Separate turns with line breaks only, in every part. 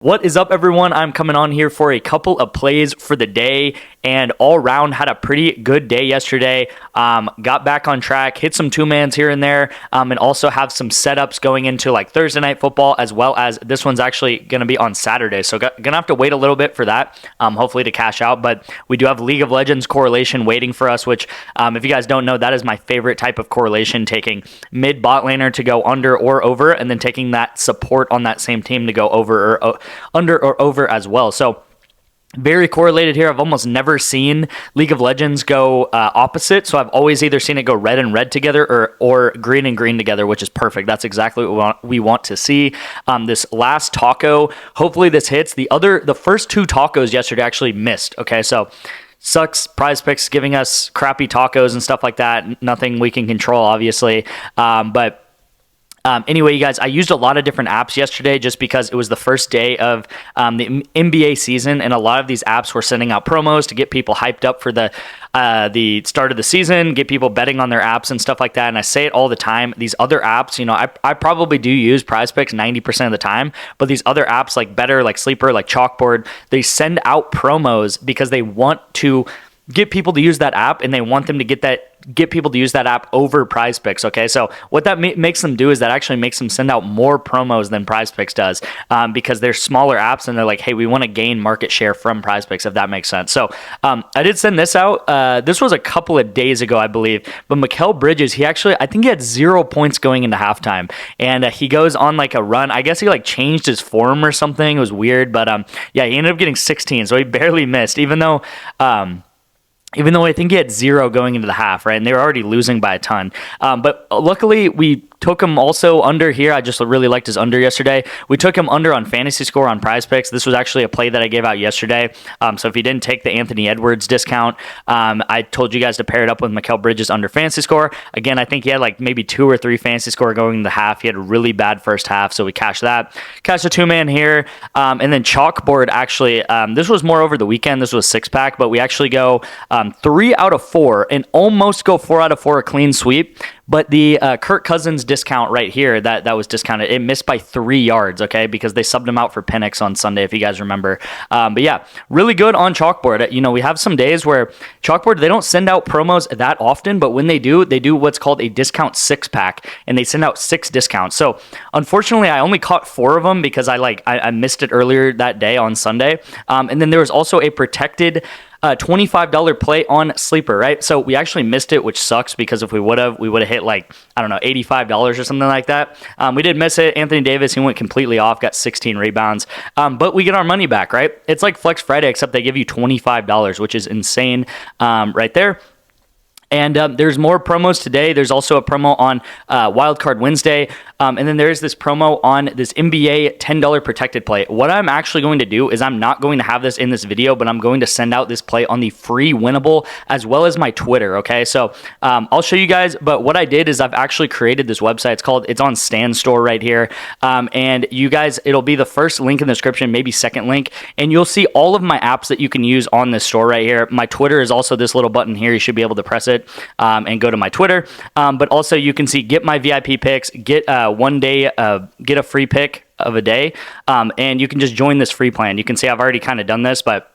What is up, everyone? I'm coming on here for a couple of plays for the day, and all around had a pretty good day yesterday. Got back on track, hit some two-mans here and there, and also have some setups going into like Thursday night football, as well as this one's actually going to be on Saturday. So gonna have to wait a little bit for that, hopefully to cash out. But we do have League of Legends correlation waiting for us, which if you guys don't know, that is my favorite type of correlation, taking mid bot laner to go under or over, and then taking that support on that same team to go over or under or over as well. So very correlated here. I've almost never seen League of Legends go opposite. So I've always either seen it go red and red together or green and green together, which is perfect. That's exactly what we want to see. This last taco, hopefully this hits. The first two tacos yesterday actually missed. Okay, so sucks. PrizePicks giving us crappy tacos and stuff like that. Nothing we can control, obviously. Anyway, you guys, I used a lot of different apps yesterday just because it was the first day of the NBA season, and a lot of these apps were sending out promos to get people hyped up for the start of the season, get people betting on their apps and stuff like that. And I say it all the time. These other apps, I probably do use PrizePicks 90% of the time, but these other apps like Better, like Sleeper, like Chalkboard, they send out promos because they want to get people to use that app, and they want them to get people to use that app over PrizePicks. Okay, so what that makes them do is that actually makes them send out more promos than PrizePicks does, because they're smaller apps, and they're like, hey, we want to gain market share from PrizePicks, if that makes sense. So I did send this out. This was a couple of days ago, I believe, but Mikal Bridges, I think he had 0 points going into halftime, and he goes on like a run. I guess he like changed his form or something. It was weird, but yeah, he ended up getting 16, so he barely missed, even though I think he had 0 going into the half, right? And they were already losing by a ton. But luckily, we took him also under here. I just really liked his under yesterday. We took him under on Fantasy Score on PrizePicks. This was actually a play that I gave out yesterday. So if you didn't take the Anthony Edwards discount, I told you guys to pair it up with Mikal Bridges under Fantasy Score. Again, I think he had like maybe 2 or 3 Fantasy Score going in the half. He had a really bad first half, so we cashed that. Cashed a 2-man here. And then Chalkboard, actually, this was more over the weekend. This was a 6-pack, but we actually go 3 out of 4 and almost go 4 out of 4, a clean sweep. But the Kirk Cousins discount right here, that was discounted. It missed by 3 yards, okay, because they subbed him out for Penix on Sunday, if you guys remember. But yeah, really good on Chalkboard. We have some days where Chalkboard, they don't send out promos that often, but when they do what's called a discount 6-pack, and they send out 6 discounts. So unfortunately, I only caught 4 of them because I missed it earlier that day on Sunday. And then there was also a protected $25 play on Sleeper, right? So we actually missed it, which sucks, because if we would have hit like, I don't know, $85 or something like that. We did miss it. Anthony Davis, he went completely off, got 16 rebounds. But we get our money back, right? It's like Flex Friday, except they give you $25, which is insane right there. And there's more promos today. There's also a promo on Wildcard Wednesday. And then there's this promo on this NBA $10 protected play. What I'm actually going to do is I'm not going to have this in this video, but I'm going to send out this play on the free winnable as well as my Twitter, okay? So I'll show you guys, but what I did is I've actually created this website. It's on Stan Store right here. And you guys, it'll be the first link in the description, maybe second link, and you'll see all of my apps that you can use on this store right here. My Twitter is also this little button here. You should be able to press it and go to my Twitter. But also you can see, get my VIP picks, get one day, get a free pick of a day, and you can just join this free plan. You can see I've already kind of done this, but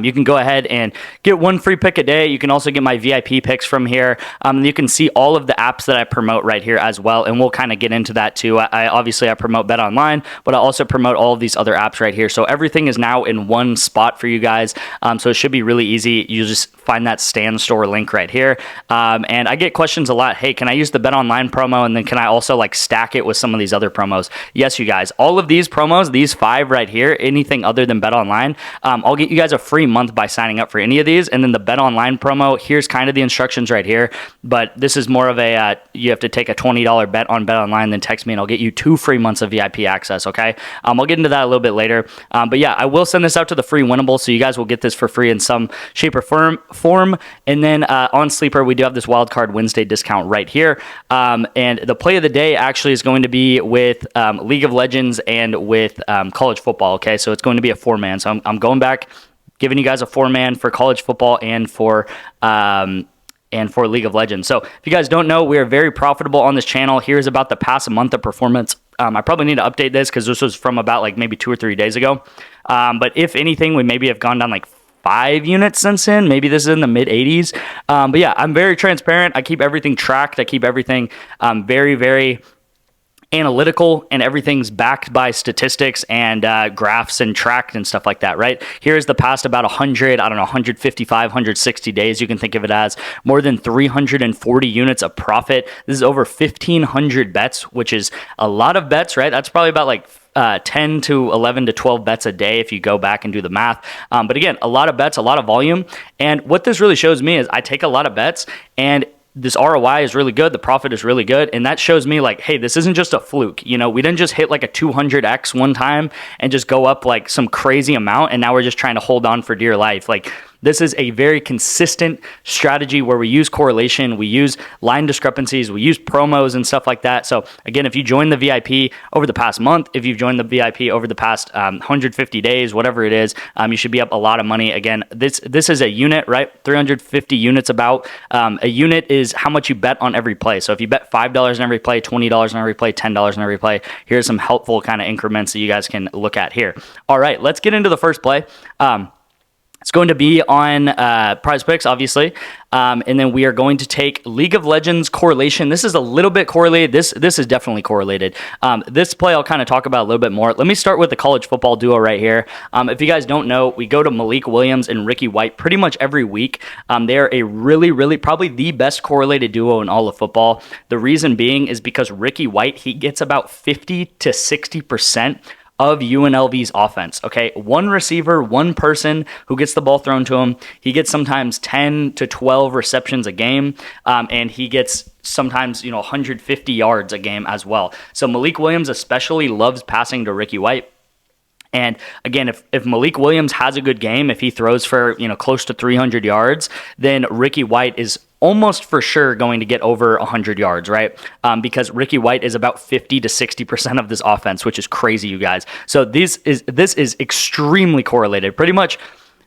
you can go ahead and get one free pick a day. You can also get my VIP picks from here. You can see all of the apps that I promote right here as well, and we'll kind of get into that too. I promote Bet Online, but I also promote all of these other apps right here. So everything is now in one spot for you guys. So it should be really easy. You just find that Stan Store link right here. And I get questions a lot. Hey, can I use the Bet Online promo, and then can I also like stack it with some of these other promos? Yes, you guys. All of these promos, these 5 right here, anything other than Bet Online, I'll get you guys a free month by signing up for any of these. And then the Bet Online promo, here's kind of the instructions right here, but this is more of a you have to take a $20 bet on Bet Online, then text me and I'll get you 2 free months of VIP access. Okay, I'll get into that a little bit later, but yeah, I will send this out to the free winnable, so you guys will get this for free in some shape or form. And then on Sleeper, we do have this Wildcard Wednesday discount right here, and the play of the day actually is going to be with League of Legends and with college football. Okay, so it's going to be a 4-man, so I'm going back, giving you guys a 4-man for college football and for and for League of Legends. So if you guys don't know, we are very profitable on this channel. Here's about the past month of performance. I probably need to update this because this was from about like maybe 2 or 3 days ago. But if anything, we maybe have gone down like 5 units since then. Maybe this is in the mid 80s. But yeah, I'm very transparent. I keep everything tracked. I keep everything very, very analytical, and everything's backed by statistics and graphs and tracked and stuff like that, right? Here's the past about 100, 155, 160 days. You can think of it as more than 340 units of profit. This is over 1,500 bets, which is a lot of bets, right? That's probably about like 10 to 11 to 12 bets a day if you go back and do the math. But again, a lot of bets, a lot of volume. And what this really shows me is I take a lot of bets, and this ROI is really good. The profit is really good. And that shows me like, hey, this isn't just a fluke. You know, we didn't just hit like a 200x one time and just go up like some crazy amount, and now we're just trying to hold on for dear life. Like, this is a very consistent strategy where we use correlation, we use line discrepancies, we use promos and stuff like that. So again, if you join the VIP over the past month, if you've joined the VIP over the past 150 days, whatever it is, you should be up a lot of money. Again, this is a unit, right? 350 units about. A unit is how much you bet on every play. So if you bet $5 on every play, $20 on every play, $10 on every play, here's some helpful kind of increments that you guys can look at here. All right, let's get into the first play. It's going to be on PrizePicks, obviously, and then we are going to take League of Legends correlation. This is a little bit correlated. This is definitely correlated. This play I'll kind of talk about a little bit more. Let me start with the college football duo right here. If you guys don't know, we go to Malik Williams and Ricky White pretty much every week. They are a really, probably the best correlated duo in all of football. The reason being is because Ricky White, he gets about 50 to 60% of UNLV's offense, okay? One receiver, one person who gets the ball thrown to him. He gets sometimes 10 to 12 receptions a game, and he gets sometimes 150 yards a game as well. So Malik Williams especially loves passing to Ricky White. And again, if Malik Williams has a good game, if he throws for close to 300 yards, then Ricky White is almost for sure going to get over 100 yards, right? Because Ricky White is about 50 to 60% of this offense, which is crazy, you guys. So this is extremely correlated. Pretty much,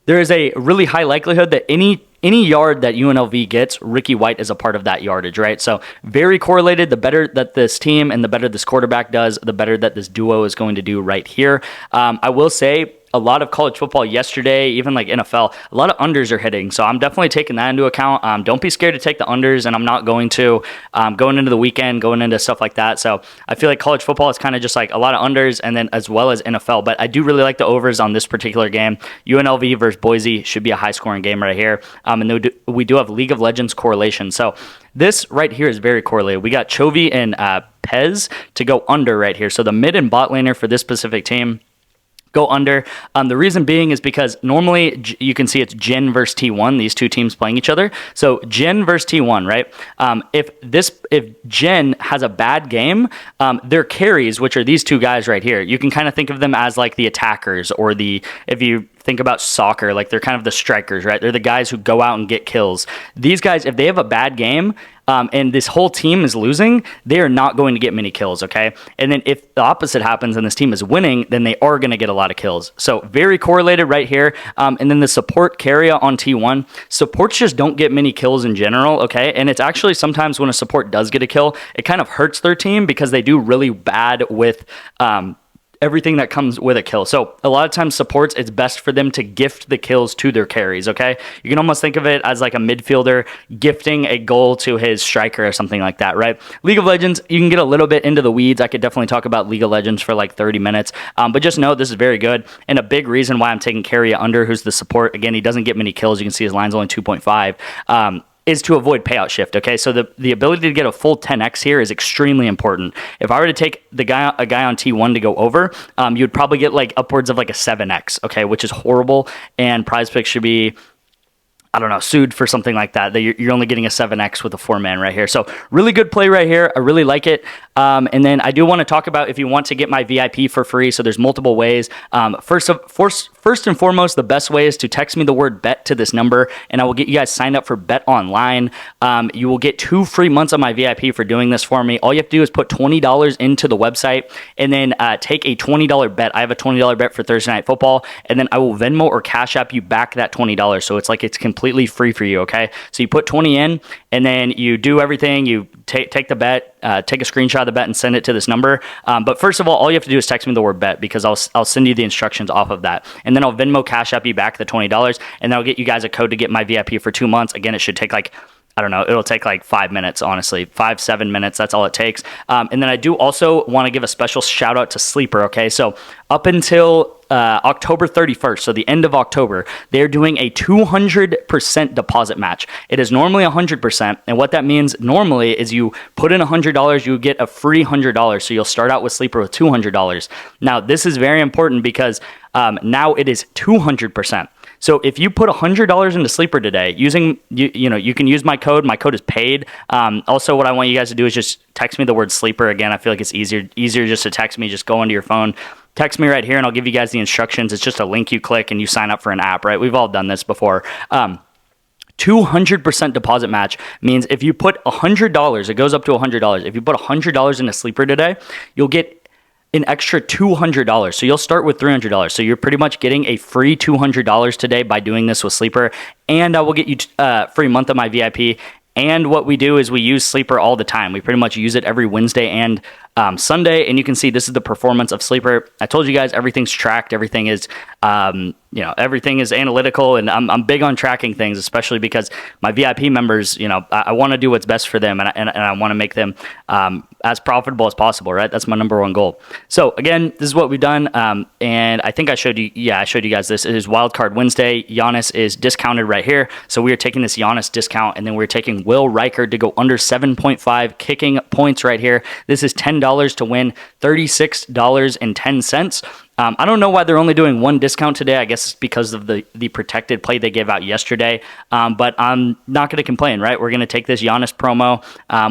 there is a really high likelihood that any yard that UNLV gets, Ricky White is a part of that yardage, right? So very correlated. The better that this team and the better this quarterback does, the better that this duo is going to do right here. I will say, a lot of college football yesterday, even like NFL, a lot of unders are hitting. So I'm definitely taking that into account. Don't be scared to take the unders, and I'm not going to going into the weekend, going into stuff like that. So I feel like college football is kind of just like a lot of unders, and then as well as NFL. But I do really like the overs on this particular game. UNLV versus Boise should be a high-scoring game right here. And we do have League of Legends correlation. So this right here is very correlated. We got Chovy and Pez to go under right here. So the mid and bot laner for this specific team go under. The reason being is because normally you can see it's Gen versus T1, these two teams playing each other. So Gen versus T1, right? If Gen has a bad game, their carries, which are these two guys right here, you can kind of think of them as like the attackers, or if you think about soccer, like they're kind of the strikers, right? They're the guys who go out and get kills. These guys, if they have a bad game, and this whole team is losing, they are not going to get many kills, okay? And then if the opposite happens and this team is winning, then they are going to get a lot of kills. So very correlated right here. And then the support carrier on T1. Supports just don't get many kills in general, okay? And it's actually sometimes when a support does get a kill, it kind of hurts their team because they do really bad with everything that comes with a kill. So a lot of times supports, it's best for them to gift the kills to their carries, okay? You can almost think of it as like a midfielder gifting a goal to his striker or something like that, right? League of Legends, you can get a little bit into the weeds. I could definitely talk about League of Legends for like 30 minutes, but just know this is very good. And a big reason why I'm taking carry under, who's the support, again, he doesn't get many kills. You can see his line's only 2.5. Is to avoid payout shift, okay? So the ability to get a full 10x here is extremely important. If I were to take a guy on T1 to go over, you would probably get like upwards of like a 7x, okay? Which is horrible, and PrizePicks should be, I don't know, sued for something like that. You're only getting a 7x with a 4-man right here. So really good play right here. I really like it. And then I do want to talk about if you want to get my VIP for free. So there's multiple ways. First and foremost, the best way is to text me the word bet to this number, and I will get you guys signed up for Bet Online. You will get 2 free months of my VIP for doing this for me. All you have to do is put $20 into the website and then take a $20 bet. I have a $20 bet for Thursday Night Football, and then I will Venmo or Cash App you back that $20. So it's like it's completely completely free for you, okay? So you put 20 in, and then you do everything. You take the bet, take a screenshot of the bet and send it to this number. But first of all you have to do is text me the word bet, because I'll send you the instructions off of that. And then I'll Venmo Cash App you back the $20, and then I'll get you guys a code to get my VIP for 2 months. Again, it should take like, I don't know, it'll take like 5 minutes, honestly, 5-7 minutes. That's all it takes. And then I do also want to give a special shout out to Sleeper. Okay. So up until October 31st, so the end of October, they're doing a 200% deposit match. It is normally 100%. And what that means normally is you put in $100, you get a free $100. So you'll start out with Sleeper with $200. Now, this is very important because now it is 200%. So if you put $100 into Sleeper today, using you can use my code. My code is paid. Also, what I want you guys to do is just text me the word Sleeper. Again, I feel like it's easier just to text me. Just go into your phone, text me right here, and I'll give you guys the instructions. It's just a link you click and you sign up for an app, right? We've all done this before. 200% deposit match means if you put $100, it goes up to $100. If you put $100 into Sleeper today, you'll get an extra $200. So you'll start with $300. So you're pretty much getting a free $200 today by doing this with Sleeper. And I will get you a free month of my VIP. And what we do is we use Sleeper all the time. We pretty much use it every Wednesday and Sunday. And you can see this is the performance of Sleeper. I told you guys everything's tracked. Everything is, everything is analytical. And I'm big on tracking things, especially because my VIP members, I want to do what's best for them. And I want to make them as profitable as possible, right? That's my number one goal. So again, this is what we've done. And I think I showed you guys this. It is Wildcard Wednesday. Giannis is discounted right here. So we are taking this Giannis discount, and then we're taking Will Reichard to go under 7.5 kicking points right here. This is $10 to win $36.10. I don't know why they're only doing one discount today. I guess it's because of the protected play they gave out yesterday. But I'm not going to complain, right? We're going to take this Giannis promo.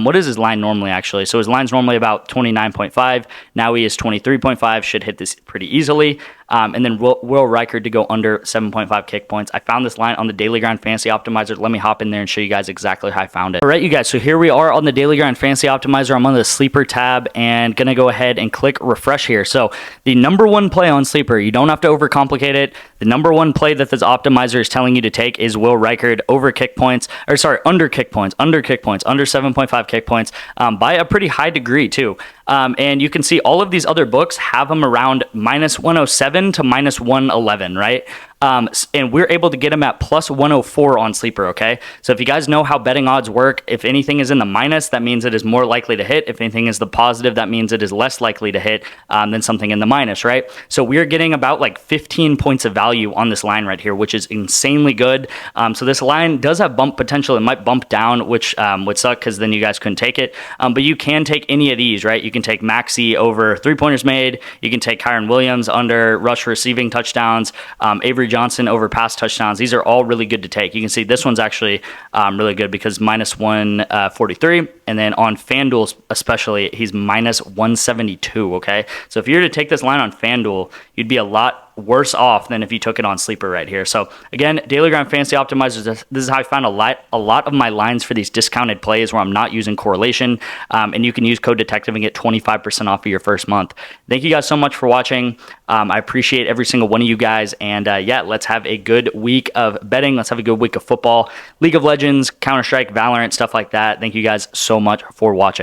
What is his line normally, actually? So his line's normally about 29.5. Now he is 23.5. Should hit this pretty easily. And then Will Reichard to go under 7.5 kick points. I found this line on the Daily Grind Fantasy Optimizer. Let me hop in there and show you guys exactly how I found it. All right, you guys. So here we are on the Daily Grind Fantasy Optimizer. I'm on the Sleeper tab and going to go ahead and click refresh here. So the number one play on Sleeper, you don't have to overcomplicate it. The number one play that this optimizer is telling you to take is Will Reichard under kick points, under 7.5 kick points by a pretty high degree too. And you can see all of these other books have them around minus 107 to minus 111, right? And we're able to get them at plus 104 on Sleeper, okay? So if you guys know how betting odds work, if anything is in the minus, that means it is more likely to hit. If anything is the positive, that means it is less likely to hit than something in the minus, right? So we're getting about like 15 points of value on this line right here, which is insanely good. So this line does have bump potential. It might bump down, which would suck because then you guys couldn't take it. But you can take any of these, right? You can take Maxey over 3-pointers made. You can take Kyron Williams under rush receiving touchdowns. Avery Johnson over pass touchdowns. These are all really good to take. You can see this one's actually really good because minus 143. And then on FanDuel especially, he's minus 172, okay? So if you were to take this line on FanDuel, you'd be a lot worse off than if you took it on Sleeper right here. So again, Daily Grind Fantasy Optimizers, this is how I found a lot of my lines for these discounted plays where I'm not using correlation. And you can use code detective and get 25% off of your first month. Thank you guys so much for watching. I appreciate every single one of you guys. And yeah, let's have a good week of betting. Let's have a good week of football, League of Legends, Counter-Strike, Valorant, stuff like that. Thank you guys so much for watching.